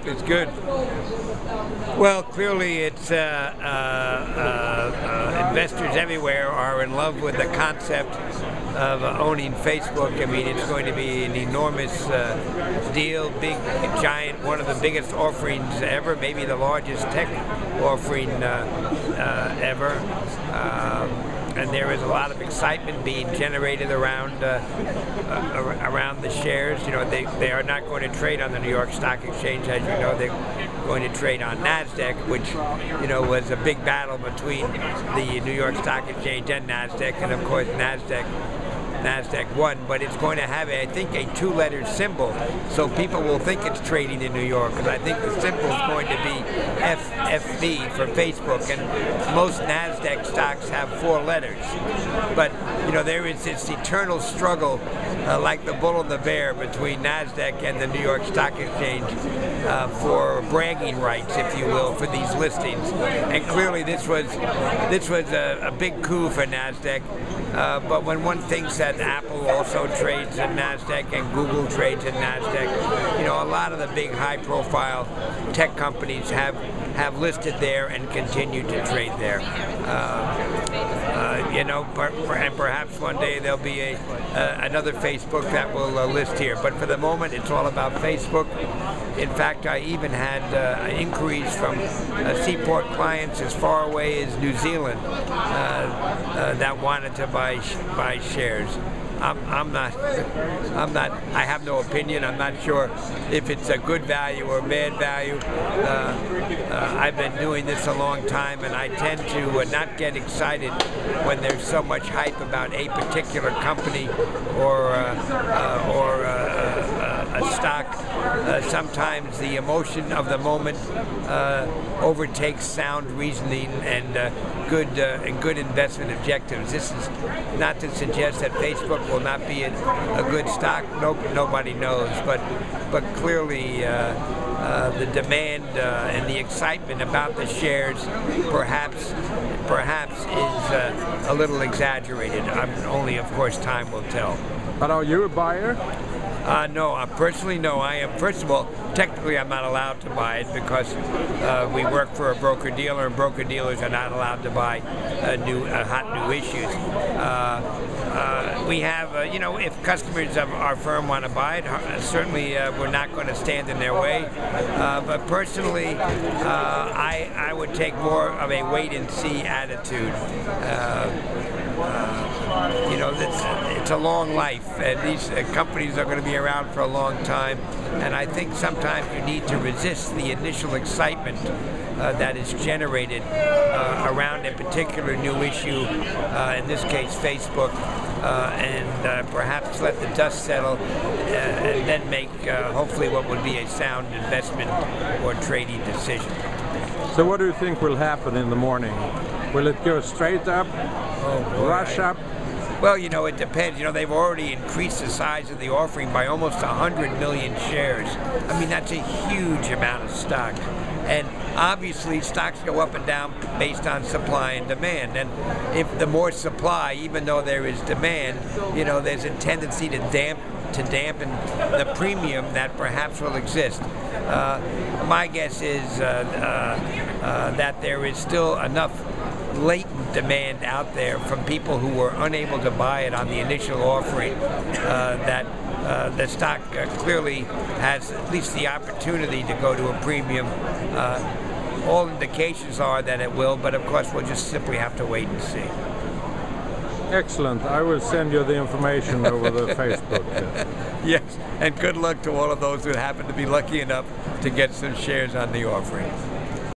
is good. Well, clearly it's investors everywhere are in love with the concept of owning Facebook. I mean, it's going to be an enormous deal, big, giant, one of the biggest offerings ever, maybe the largest tech offering ever. And there is a lot of excitement being generated around the shares. You know, they are not going to trade on the New York Stock Exchange, as you know. They're going to trade on NASDAQ, which, you know, was a big battle between the New York Stock Exchange and NASDAQ, and of course NASDAQ won, but it's going to have, I think, a two-letter symbol, so people will think it's trading in New York, because I think the symbol is going to be FB for Facebook, and most NASDAQ stocks have 4 letters. But, you know, there is this eternal struggle, like the bull and the bear, between NASDAQ and the New York Stock Exchange for bragging rights, if you will, for these listings. And clearly this was a big coup for NASDAQ, but when one thinks that Apple also trades in NASDAQ and Google trades in NASDAQ, you know, a lot of the big high-profile tech companies have listed there and continue to trade there. You know, and perhaps one day there'll be another Facebook that will list here. But for the moment, it's all about Facebook. In fact, I even had inquiries from Seaport clients as far away as New Zealand that wanted to buy shares. I'm not, I have no opinion. I'm not sure if it's a good value or bad value. I've been doing this a long time, and I tend to not get excited when there's so much hype about a particular company or a stock. Sometimes the emotion of the moment overtakes sound reasoning and good investment objectives. This is not to suggest that Facebook will not be a good stock. Nobody knows, but clearly the demand and the excitement about the shares perhaps is a little exaggerated. Only, of course, time will tell. But are you a buyer? No, personally, no. I am. First of all, technically, I'm not allowed to buy it because we work for a broker-dealer, and broker-dealers are not allowed to buy hot new issues. We have, you know, if customers of our firm want to buy it, certainly we're not going to stand in their way. But personally, I would take more of a wait-and-see attitude. You know, it's a long life, and these companies are going to be around for a long time, and I think sometimes you need to resist the initial excitement that is generated around a particular new issue, in this case Facebook, and perhaps let the dust settle and then make hopefully what would be a sound investment or trading decision. So what do you think will happen in the morning? Will it go straight up, rush up? Well, you know, it depends. You know, they've already increased the size of the offering by almost 100 million shares. I mean, that's a huge amount of stock. And obviously, stocks go up and down based on supply and demand. And if the more supply, even though there is demand, you know, there's a tendency to dampen the premium that perhaps will exist. My guess is that there is still enough latent demand out there from people who were unable to buy it on the initial offering that the stock clearly has at least the opportunity to go to a premium. All indications are that it will, but of course we'll just simply have to wait and see. Excellent. I will send you the information over the Facebook. Yes, and good luck to all of those who happen to be lucky enough to get some shares on the offering.